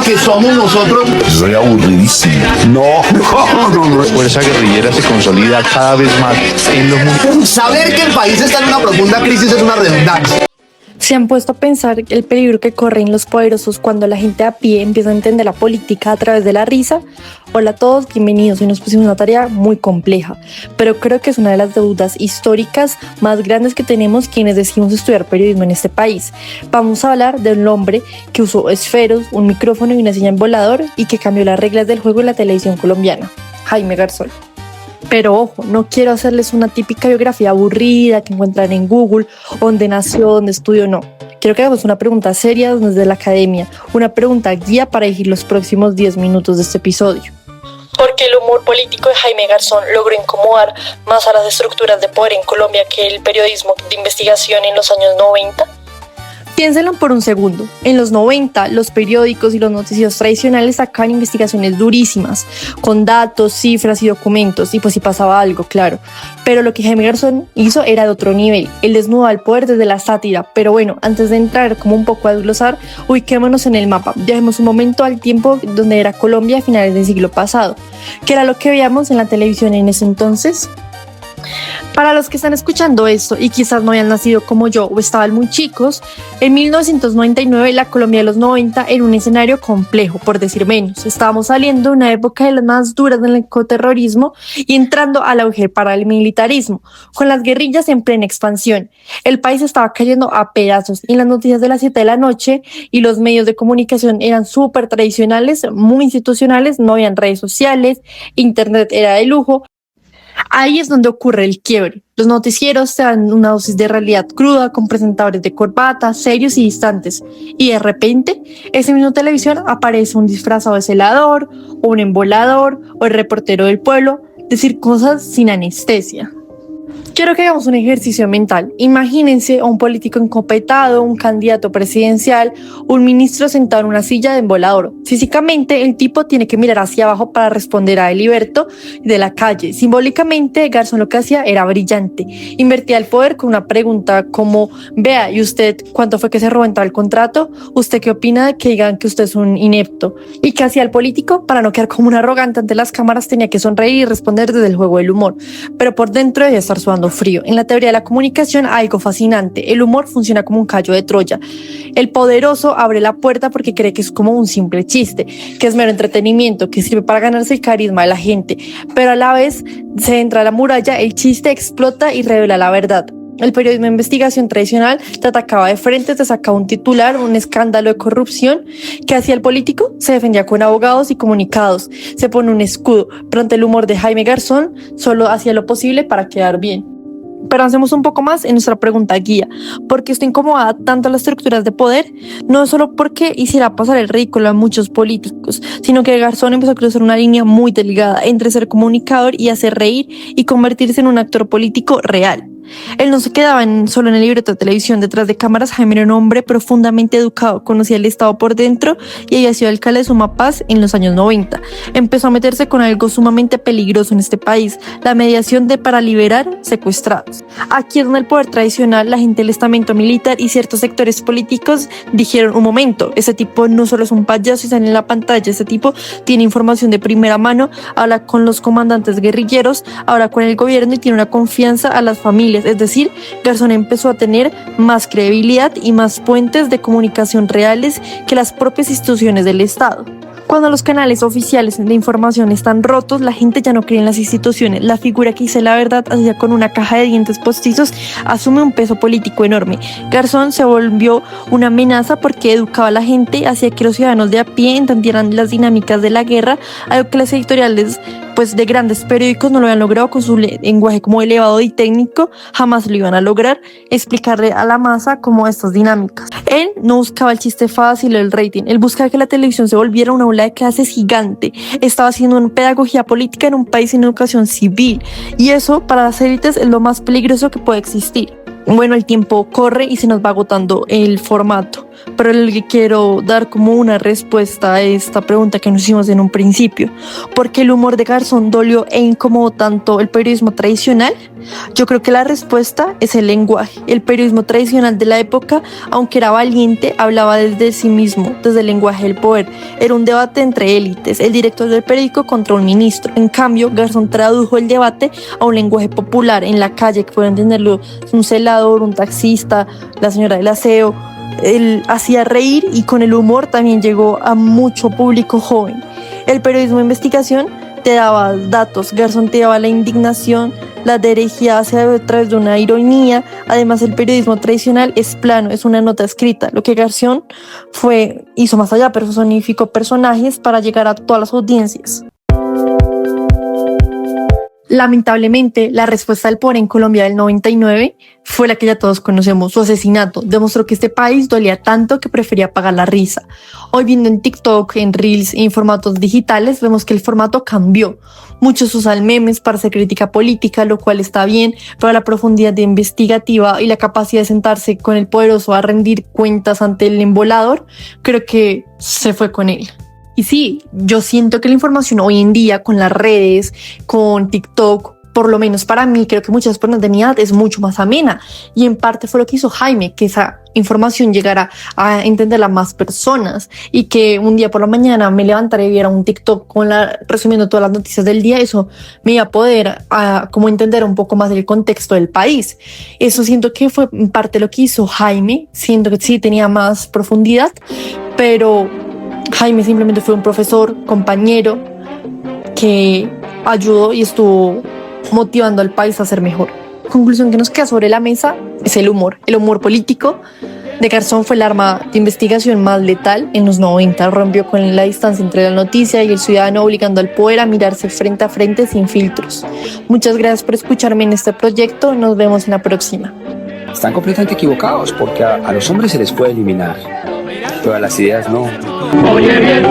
que somos nosotros. Soy aburridísimo. No. La fuerza guerrillera se consolida cada vez más en los municipios. Saber que el país está en una profunda crisis es una redundancia. ¿Se han puesto a pensar el peligro que corren los poderosos cuando la gente a pie empieza a entender la política a través de la risa? Hola a todos, bienvenidos. Hoy nos pusimos una tarea muy compleja, pero creo que es una de las deudas históricas más grandes que tenemos quienes decidimos estudiar periodismo en este país. Vamos a hablar de un hombre que usó esferos, un micrófono y una silla en volador y que cambió las reglas del juego en la televisión colombiana, Jaime Garzón. Pero ojo, no quiero hacerles una típica biografía aburrida que encuentran en Google, dónde nació, dónde estudió, no. Quiero que hagamos una pregunta seria desde la academia, una pregunta guía para elegir los próximos 10 minutos de este episodio. ¿Por qué el humor político de Jaime Garzón logró incomodar más a las estructuras de poder en Colombia que el periodismo de investigación en los años 90? Piénsenlo por un segundo. En los 90, los periódicos y los noticieros tradicionales sacaban investigaciones durísimas, con datos, cifras y documentos, y pues si pasaba algo, claro. Pero lo que Jaime Garzón hizo era de otro nivel. Él desnudaba al poder desde la sátira. Pero bueno, antes de entrar como un poco a desglosar, ubiquémonos en el mapa. Viajemos un momento al tiempo donde era Colombia a finales del siglo pasado, que era lo que veíamos en la televisión en ese entonces. Para los que están escuchando esto y quizás no hayan nacido como yo o estaban muy chicos, en 1999 la Colombia de los 90 era un escenario complejo, por decir menos. Estábamos saliendo de una época de las más duras del narcoterrorismo y entrando al auge para el militarismo, con las guerrillas en plena expansión. El país estaba cayendo a pedazos y las noticias de las 7 de la noche y los medios de comunicación eran súper tradicionales, muy institucionales, no habían redes sociales, internet era de lujo. Ahí es donde ocurre el quiebre. Los noticieros te dan una dosis de realidad cruda con presentadores de corbata, serios y distantes. Y de repente, ese mismo televisión aparece un disfrazado de celador, o un embolador, o el reportero del pueblo, decir cosas sin anestesia. Quiero que hagamos un ejercicio mental. Imagínense a un político encopetado, un candidato presidencial, un ministro sentado en una silla de embolador. Físicamente, el tipo tiene que mirar hacia abajo para responder a Heliberto de la Calle. Simbólicamente, Garzón lo que hacía era brillante. Invertía el poder con una pregunta como: vea, ¿y usted cuánto fue que se robó en tal contrato? ¿Usted qué opina de que digan que usted es un inepto? ¿Y qué hacía el político? Para no quedar como un arrogante ante las cámaras, tenía que sonreír y responder desde el juego del humor. Pero por dentro debía estar sudando frío. En la teoría de la comunicación hay algo fascinante. El humor funciona como un caballo de Troya. El poderoso abre la puerta porque cree que es como un simple chiste, que es mero entretenimiento, que sirve para ganarse el carisma de la gente. Pero a la vez se entra a la muralla, el chiste explota y revela la verdad. El periodismo de investigación tradicional te atacaba de frente, te sacaba un titular, un escándalo de corrupción. ¿Qué hacía el político? Se defendía con abogados y comunicados. Se pone un escudo, pero ante el humor de Jaime Garzón solo hacía lo posible para quedar bien. Pero hacemos un poco más en nuestra pregunta guía. ¿Por qué esto incomoda tanto a las estructuras de poder? No solo porque hiciera pasar el ridículo a muchos políticos, sino que Garzón empezó a cruzar una línea muy delgada entre ser comunicador y hacer reír y convertirse en un actor político real. Él no se quedaba solo en el libreto de televisión. Detrás de cámaras, Jaime era un hombre profundamente educado, conocía el Estado por dentro y había sido alcalde de Sumapaz en los años 90. Empezó a meterse con algo sumamente peligroso en este país, la mediación para liberar secuestrados. Aquí es donde el poder tradicional, la gente del estamento militar y ciertos sectores políticos dijeron: un momento, ese tipo no solo es un payaso y sale en la pantalla, ese tipo tiene información de primera mano, habla con los comandantes guerrilleros, habla con el gobierno y tiene una confianza a las familias. Es decir, Garzón empezó a tener más credibilidad y más puentes de comunicación reales que las propias instituciones del Estado. Cuando los canales oficiales de información están rotos, la gente ya no cree en las instituciones. La figura que dice la verdad, así con una caja de dientes postizos, asume un peso político enorme. Garzón se volvió una amenaza porque educaba a la gente, hacía que los ciudadanos de a pie entendieran las dinámicas de la guerra, algo que las editoriales de grandes periódicos no lo habían logrado. Con su lenguaje como elevado y técnico, jamás lo iban a lograr explicarle a la masa como estas dinámicas. Él no buscaba el chiste fácil o el rating, él buscaba que la televisión se volviera una aula de clases gigante. Estaba haciendo una pedagogía política en un país sin educación civil, y eso para las élites es lo más peligroso que puede existir. Bueno, el tiempo corre y se nos va agotando el formato, pero lo que quiero dar como una respuesta a esta pregunta que nos hicimos en un principio: ¿por qué el humor de Garzón dolió e incomodó tanto el periodismo tradicional? Yo creo que la respuesta es el lenguaje. El periodismo tradicional de la época, aunque era valiente, hablaba desde sí mismo, desde el lenguaje del poder. Era un debate entre élites, el director del periódico contra un ministro. En cambio, Garzón tradujo el debate a un lenguaje popular en la calle, que pueden entenderlo un celador, un taxista, la señora del aseo. Él hacía reír y con el humor también llegó a mucho público joven. El periodismo de investigación te daba datos, Garzón te daba la indignación, la herejía hacia a través de una ironía. Además, el periodismo tradicional es plano, es una nota escrita. Lo que Garzón hizo más allá, personificó personajes para llegar a todas las audiencias. Lamentablemente, la respuesta del poder en Colombia del 99 fue la que ya todos conocemos. Su asesinato demostró que este país dolía tanto que prefería pagar la risa. Hoy, viendo en TikTok, en Reels y en formatos digitales, vemos que el formato cambió. Muchos usan memes para hacer crítica política, lo cual está bien, pero la profundidad de investigativa y la capacidad de sentarse con el poderoso a rendir cuentas ante el embolador, creo que se fue con él. Y sí, yo siento que la información hoy en día, con las redes, con TikTok, por lo menos para mí, creo que muchas personas de mi edad, es mucho más amena. Y en parte fue lo que hizo Jaime, que esa información llegara a entenderla a más personas, y que un día por la mañana me levantara y viera un TikTok resumiendo todas las noticias del día. Eso me iba a poder como entender un poco más del contexto del país. Eso siento que fue en parte lo que hizo Jaime. Siento que sí tenía más profundidad, pero Jaime simplemente fue un profesor, compañero, que ayudó y estuvo motivando al país a ser mejor. La conclusión que nos queda sobre la mesa es el humor. El humor político de Garzón fue el arma de investigación más letal en los 90. Rompió con la distancia entre la noticia y el ciudadano, obligando al poder a mirarse frente a frente sin filtros. Muchas gracias por escucharme en este proyecto. Nos vemos en la próxima. Están completamente equivocados, porque a los hombres se les puede eliminar, pero a las ideas no. Oye bien,